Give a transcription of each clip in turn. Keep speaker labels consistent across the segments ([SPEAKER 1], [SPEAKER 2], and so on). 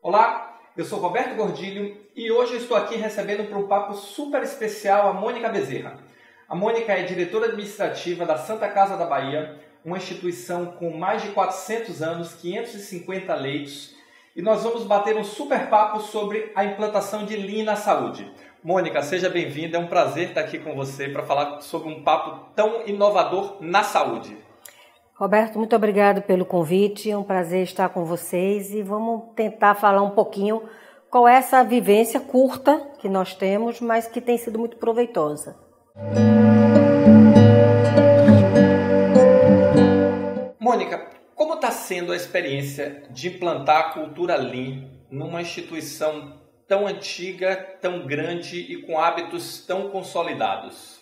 [SPEAKER 1] Olá, eu sou Roberto Gordilho e hoje eu estou aqui recebendo para um papo super especial a Mônica Bezerra. A Mônica é diretora administrativa da Santa Casa da Bahia, uma instituição com mais de 400 anos, 550 leitos, e nós vamos bater um super papo sobre a implantação de Lean na saúde. Mônica, seja bem-vinda, é um prazer estar aqui com você para falar sobre um papo tão inovador na saúde.
[SPEAKER 2] Roberto, muito obrigado pelo convite, é um prazer estar com vocês e vamos tentar falar um pouquinho qual é essa vivência curta que nós temos, mas que tem sido muito proveitosa.
[SPEAKER 1] Mônica, como está sendo a experiência de implantar a cultura Lean numa instituição tão antiga, tão grande e com hábitos tão consolidados?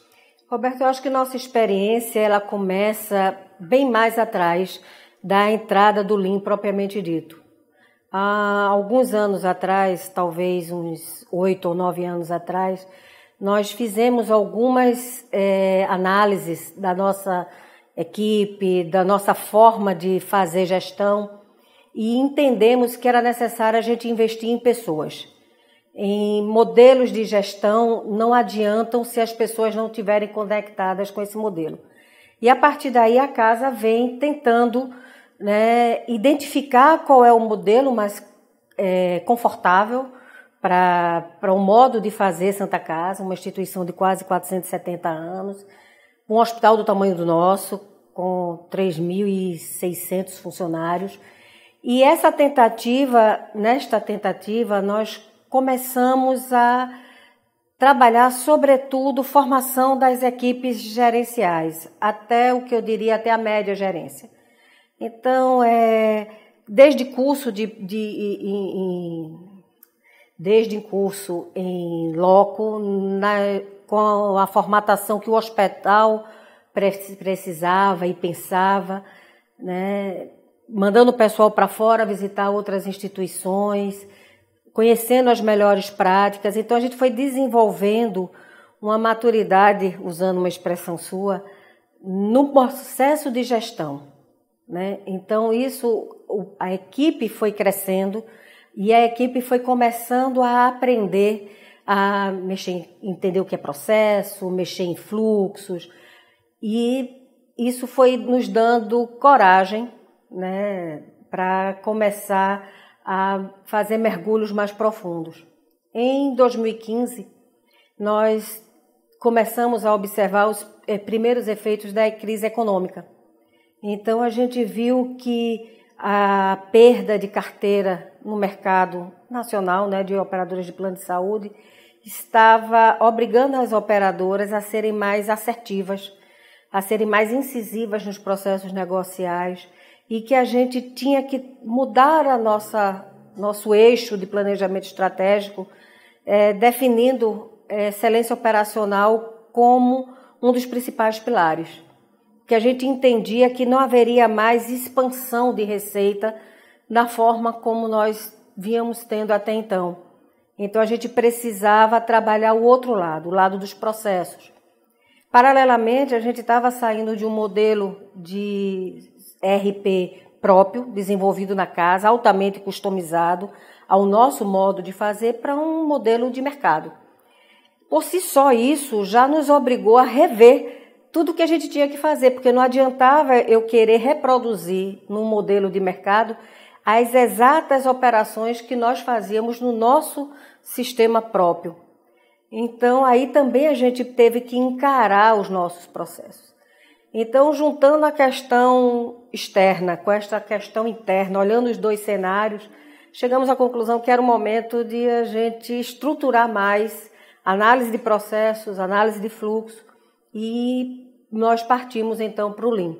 [SPEAKER 2] Roberto, eu acho que nossa experiência ela começa bem mais atrás da entrada do Lean propriamente dito. Há alguns anos atrás, talvez uns 8 ou 9 anos atrás, nós fizemos algumas análises da nossa equipe, da nossa forma de fazer gestão e entendemos que era necessário a gente investir em pessoas. Em modelos de gestão não adiantam se as pessoas não estiverem conectadas com esse modelo. E a partir daí a casa vem tentando identificar qual é o modelo mais confortável para o modo de fazer Santa Casa, uma instituição de quase 470 anos, um hospital do tamanho do nosso, com 3.600 funcionários. E nesta tentativa, nós começamos a trabalhar, sobretudo, formação das equipes gerenciais, até o que eu diria, até a média gerência. Então, desde curso em loco, com a formatação que o hospital precisava e pensava, mandando o pessoal para fora visitar outras instituições, conhecendo as melhores práticas. Então, a gente foi desenvolvendo uma maturidade, usando uma expressão sua, no processo de gestão. Então, a equipe foi crescendo e a equipe foi começando a aprender a entender o que é processo, mexer em fluxos. E isso foi nos dando coragem para começar a fazer mergulhos mais profundos. Em 2015, nós começamos a observar os primeiros efeitos da crise econômica. Então, a gente viu que a perda de carteira no mercado nacional, de operadoras de plano de saúde, estava obrigando as operadoras a serem mais assertivas, a serem mais incisivas nos processos negociais, e que a gente tinha que mudar nosso eixo de planejamento estratégico, definindo excelência operacional como um dos principais pilares. Que a gente entendia que não haveria mais expansão de receita na forma como nós víamos tendo até então. Então, a gente precisava trabalhar o outro lado, o lado dos processos. Paralelamente, a gente estava saindo de um modelo de RP próprio, desenvolvido na casa, altamente customizado ao nosso modo de fazer, para um modelo de mercado. Por si só, isso já nos obrigou a rever tudo que a gente tinha que fazer, porque não adiantava eu querer reproduzir num modelo de mercado as exatas operações que nós fazíamos no nosso sistema próprio. Então, aí também a gente teve que encarar os nossos processos. Então, juntando a questão externa com esta questão interna, olhando os dois cenários, chegamos à conclusão que era o momento de a gente estruturar mais análise de processos, análise de fluxo, e nós partimos então para o Lean.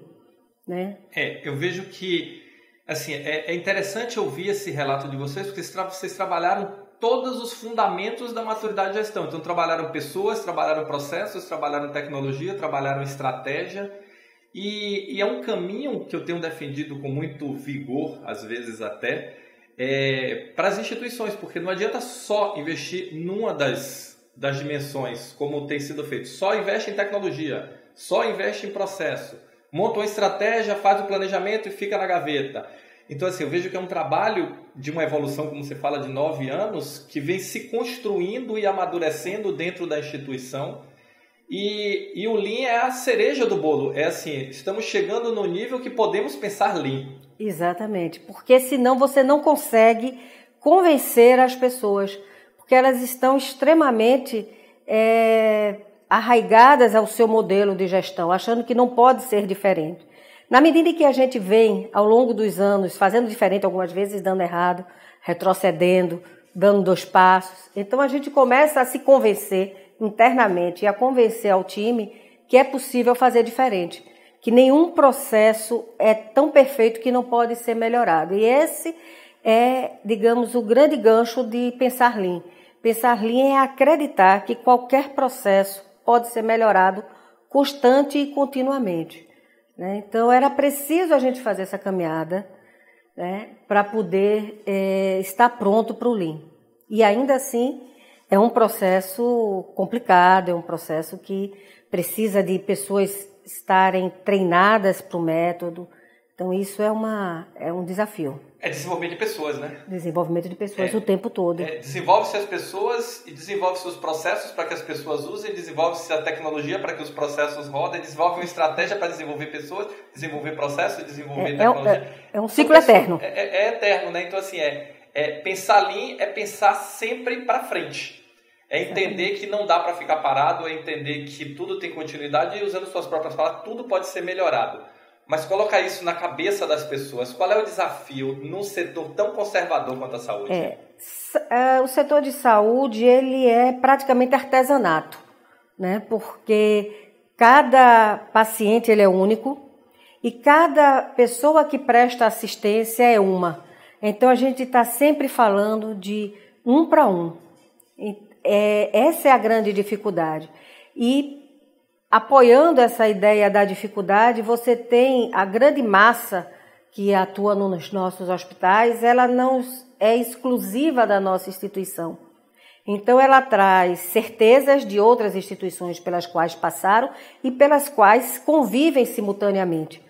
[SPEAKER 1] Eu vejo que é interessante ouvir esse relato de vocês, porque vocês trabalharam todos os fundamentos da maturidade de gestão. Então, trabalharam pessoas, trabalharam processos, trabalharam tecnologia, trabalharam estratégia. E é um caminho que eu tenho defendido com muito vigor, às vezes até, para as instituições, porque não adianta só investir numa das dimensões, como tem sido feito. Só investe em tecnologia, só investe em processo, monta uma estratégia, faz o planejamento e fica na gaveta. Então, assim, eu vejo que é um trabalho de uma evolução, como você fala, de 9 anos, que vem se construindo e amadurecendo dentro da instituição. E o Lean é a cereja do bolo. É assim, estamos chegando no nível que podemos pensar Lean.
[SPEAKER 2] Exatamente, porque senão você não consegue convencer as pessoas, porque elas estão extremamente arraigadas ao seu modelo de gestão, achando que não pode ser diferente. Na medida em que a gente vem, ao longo dos anos, fazendo diferente, algumas vezes dando errado, retrocedendo, dando 2 passos, então a gente começa a se convencer internamente e a convencer ao time que é possível fazer diferente, que nenhum processo é tão perfeito que não pode ser melhorado. E esse é, digamos, o grande gancho de pensar Lean. Pensar Lean é acreditar que qualquer processo pode ser melhorado constante e continuamente, né? Então, era preciso a gente fazer essa caminhada, né, para poder estar pronto para o Lean. E ainda assim, é um processo complicado, é um processo que precisa de pessoas estarem treinadas para o método. Então, isso é um desafio.
[SPEAKER 1] É desenvolvimento de pessoas, né?
[SPEAKER 2] Desenvolvimento de pessoas o tempo todo.
[SPEAKER 1] Desenvolve-se as pessoas e desenvolve-se os processos para que as pessoas usem, desenvolve-se a tecnologia para que os processos rodem, desenvolve uma estratégia para desenvolver pessoas, desenvolver processos, desenvolver tecnologia.
[SPEAKER 2] É um ciclo eterno.
[SPEAKER 1] É eterno, né? Então, assim, pensar Lean é pensar sempre para frente. É entender que não dá para ficar parado, é entender que tudo tem continuidade e, usando suas próprias palavras, tudo pode ser melhorado. Mas colocar isso na cabeça das pessoas, qual é o desafio num setor tão conservador quanto a saúde?
[SPEAKER 2] O setor de saúde, ele é praticamente artesanato, né? Porque cada paciente ele é único e cada pessoa que presta assistência é uma. Então, a gente está sempre falando de um para um. Essa é a grande dificuldade. E apoiando essa ideia da dificuldade, você tem a grande massa que atua nos nossos hospitais, ela não é exclusiva da nossa instituição. Então, ela traz certezas de outras instituições pelas quais passaram e pelas quais convivem simultaneamente.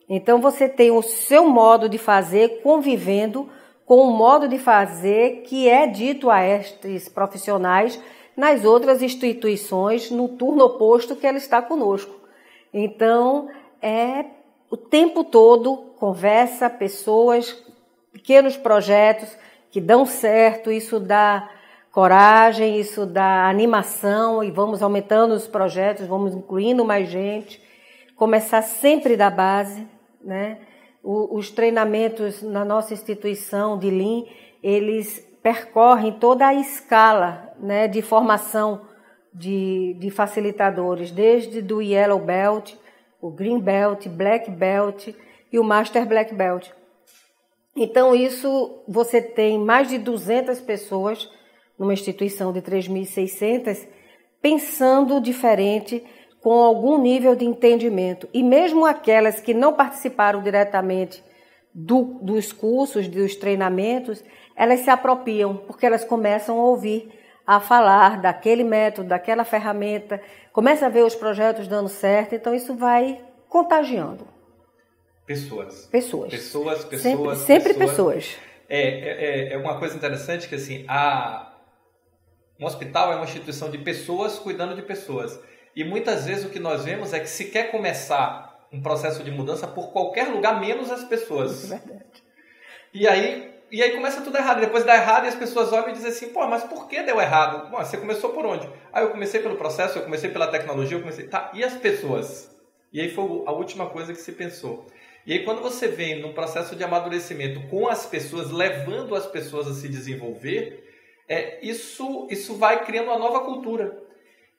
[SPEAKER 2] Então, você tem o seu modo de fazer convivendo com o modo de fazer que é dito a estes profissionais nas outras instituições, no turno oposto que ela está conosco. Então, o tempo todo conversa, pessoas, pequenos projetos que dão certo, isso dá coragem, isso dá animação e vamos aumentando os projetos, vamos incluindo mais gente, começar sempre da base, né? Os treinamentos na nossa instituição de Lean, eles percorrem toda a escala, né, de formação de facilitadores, desde do Yellow Belt, o Green Belt, Black Belt e o Master Black Belt. Então, isso você tem mais de 200 pessoas numa instituição de 3.600 pensando diferente, com algum nível de entendimento. E mesmo aquelas que não participaram diretamente dos cursos, dos treinamentos, elas se apropriam, porque elas começam a ouvir, a falar daquele método, daquela ferramenta, começam a ver os projetos dando certo, então isso vai contagiando.
[SPEAKER 1] Pessoas.
[SPEAKER 2] Sempre pessoas.
[SPEAKER 1] É uma coisa interessante que, assim, um hospital é uma instituição de pessoas cuidando de pessoas. E muitas vezes o que nós vemos é que se quer começar um processo de mudança por qualquer lugar, menos as pessoas.
[SPEAKER 2] É verdade.
[SPEAKER 1] E aí começa tudo errado. Depois dá errado e as pessoas olham e dizem assim, pô, mas por que deu errado? Bom, você começou por onde? Eu comecei pelo processo, eu comecei pela tecnologia, Tá, e as pessoas? E aí foi a última coisa que se pensou. E aí quando você vem num processo de amadurecimento com as pessoas, levando as pessoas a se desenvolver, isso vai criando uma nova cultura.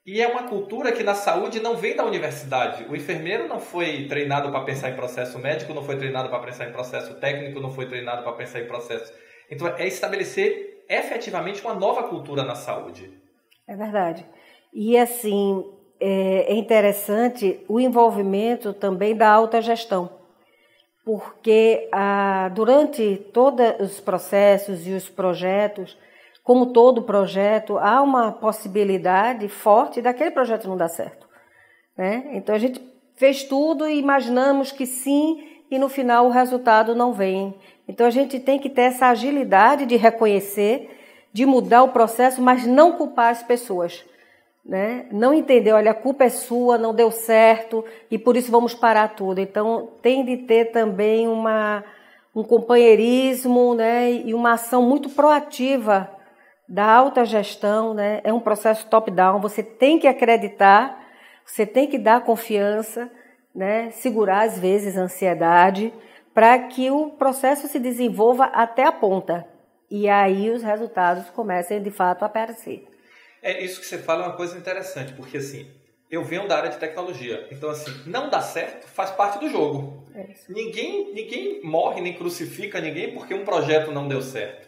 [SPEAKER 1] E é uma cultura que na saúde não vem da universidade. O enfermeiro não foi treinado para pensar em processo médico, não foi treinado para pensar em processo técnico, não foi treinado para pensar em processo... Então, é estabelecer efetivamente uma nova cultura na saúde. É
[SPEAKER 2] verdade. E, assim, é interessante o envolvimento também da autogestão. Porque durante todos os processos e os projetos, como todo projeto, há uma possibilidade forte daquele projeto não dar certo, né? Então, a gente fez tudo e imaginamos que sim, e no final o resultado não vem. Então a gente tem que ter essa agilidade de reconhecer, de mudar o processo, mas não culpar as pessoas, né? Não entender, olha, a culpa é sua, não deu certo e por isso vamos parar tudo. Então tem de ter também um companheirismo, né? E uma ação muito proativa da alta gestão, né? É um processo top-down, você tem que acreditar, você tem que dar confiança, né? Segurar às vezes a ansiedade, para que o processo se desenvolva até a ponta. E aí os resultados comecem de fato a aparecer.
[SPEAKER 1] Isso que você fala é uma coisa interessante, porque assim, eu venho da área de tecnologia, então assim, não dá certo faz parte do jogo. Ninguém morre nem crucifica ninguém porque um projeto não deu certo.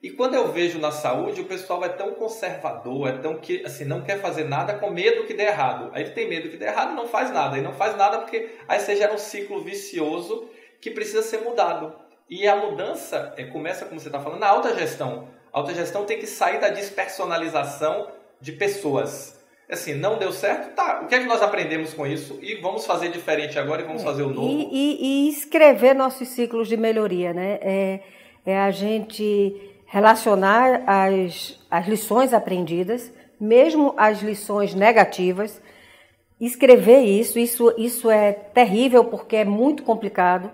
[SPEAKER 1] E quando eu vejo na saúde, o pessoal é tão conservador, é tão que assim, não quer fazer nada com medo que dê errado. Aí ele tem medo que dê errado, não faz nada. E não faz nada porque aí você gera um ciclo vicioso que precisa ser mudado. E a mudança começa, como você está falando, na alta gestão. A alta gestão tem que sair da despersonalização de pessoas. Assim, não deu certo, tá. O que é que nós aprendemos com isso? E vamos fazer diferente agora e vamos fazer o novo.
[SPEAKER 2] E escrever nossos ciclos de melhoria, né? É a gente relacionar as lições aprendidas, mesmo as lições negativas, escrever isso é terrível porque é muito complicado.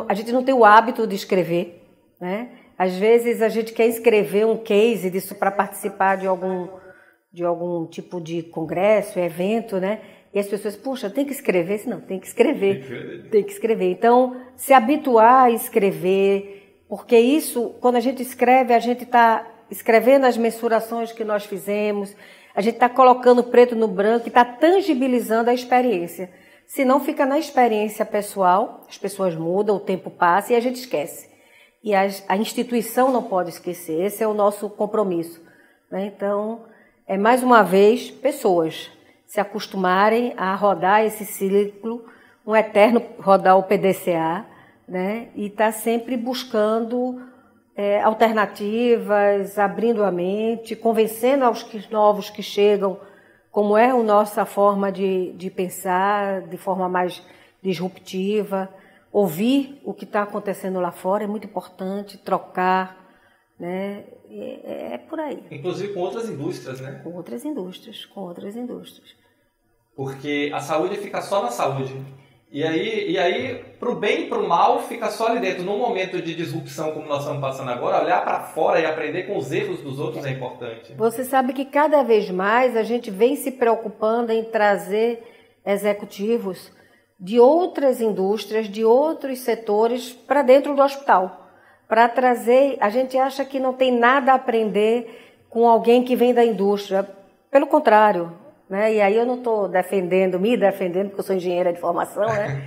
[SPEAKER 2] A gente não tem o hábito de escrever, né? Às vezes a gente quer escrever um case disso para participar de algum tipo de congresso, evento, né? E as pessoas, puxa, tem que escrever? Não, tem que escrever. Tem que escrever. Então, se habituar a escrever, porque isso, quando a gente escreve, a gente está escrevendo as mensurações que nós fizemos, a gente está colocando preto no branco e está tangibilizando a experiência. Se não, fica na experiência pessoal, as pessoas mudam, o tempo passa e a gente esquece. E a instituição não pode esquecer, esse é o nosso compromisso, né? Então, mais uma vez, pessoas se acostumarem a rodar esse ciclo, um eterno rodar o PDCA, né? E estar sempre buscando alternativas, abrindo a mente, convencendo aos novos que chegam como é a nossa forma de pensar, de forma mais disruptiva. Ouvir o que está acontecendo lá fora é muito importante, trocar, né? É por aí.
[SPEAKER 1] Inclusive com outras indústrias, né?
[SPEAKER 2] Com outras indústrias.
[SPEAKER 1] Porque a saúde fica só na saúde. E aí para o bem e para o mal, fica só ali dentro. Num momento de disrupção como nós estamos passando agora, olhar para fora e aprender com os erros dos outros é importante.
[SPEAKER 2] Você sabe que cada vez mais a gente vem se preocupando em trazer executivos de outras indústrias, de outros setores para dentro do hospital. Para trazer, a gente acha que não tem nada a aprender com alguém que vem da indústria. Pelo contrário, né? E aí eu não estou me defendendo, porque eu sou engenheira de formação, né?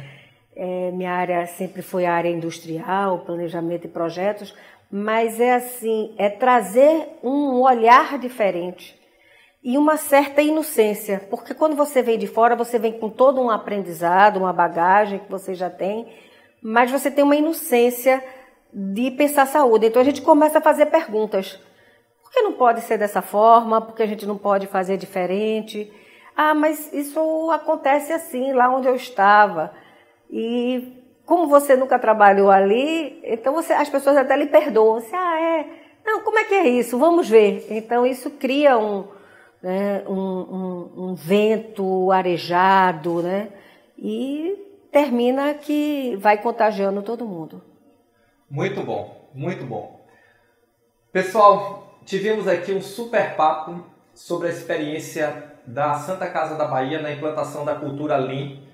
[SPEAKER 2] Minha área sempre foi a área industrial, planejamento e projetos, mas é trazer um olhar diferente e uma certa inocência, porque quando você vem de fora, você vem com todo um aprendizado, uma bagagem que você já tem, mas você tem uma inocência de pensar saúde. Então a gente começa a fazer perguntas. Por que não pode ser dessa forma? Por que a gente não pode fazer diferente? Ah, mas isso acontece assim, lá onde eu estava. E como você nunca trabalhou ali, então as pessoas até lhe perdoam. Você, não, como é que é isso? Vamos ver. Então isso cria um vento arejado, né? E termina que vai contagiando todo mundo.
[SPEAKER 1] Muito bom, muito bom. Pessoal, tivemos aqui um super papo sobre a experiência da Santa Casa da Bahia na implantação da cultura Lean.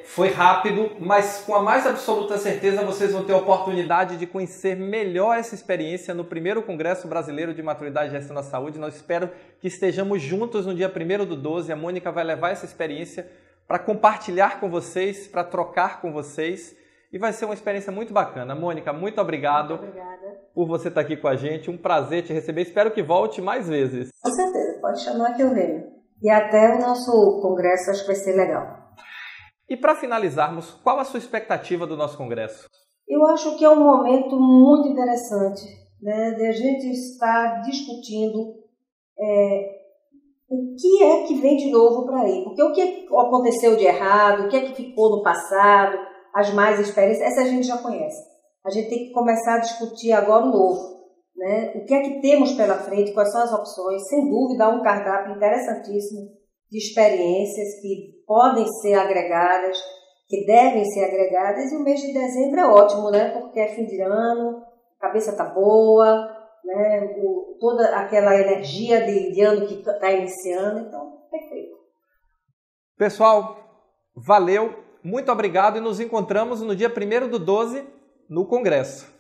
[SPEAKER 1] Foi rápido, mas com a mais absoluta certeza vocês vão ter a oportunidade de conhecer melhor essa experiência no primeiro Congresso Brasileiro de Maturidade e Gestão da Saúde. Nós espero que estejamos juntos no dia 1º/12. A Mônica vai levar essa experiência para compartilhar com vocês, para trocar com vocês. E vai ser uma experiência muito bacana. Mônica, muito obrigado.
[SPEAKER 2] Muito obrigada
[SPEAKER 1] por você estar aqui com a gente. Um prazer te receber. Espero que volte mais vezes.
[SPEAKER 2] Com certeza, pode chamar que eu venho. E até o nosso congresso, acho que vai ser legal.
[SPEAKER 1] E para finalizarmos, qual a sua expectativa do nosso congresso?
[SPEAKER 2] Eu acho que é um momento muito interessante, né, de a gente estar discutindo o que é que vem de novo para aí. Porque o que aconteceu de errado, o que é que ficou no passado, as mais experiências, essa a gente já conhece. A gente tem que começar a discutir agora o novo, né? O que é que temos pela frente, quais são as opções. Sem dúvida, há um cardápio interessantíssimo de experiências que podem ser agregadas, que devem ser agregadas, e o mês de dezembro é ótimo, né? Porque é fim de ano, a cabeça está boa, né? Toda aquela energia de ano que está iniciando, então, perfeito.
[SPEAKER 1] Pessoal, valeu, muito obrigado e nos encontramos no dia 1º do 12 no Congresso.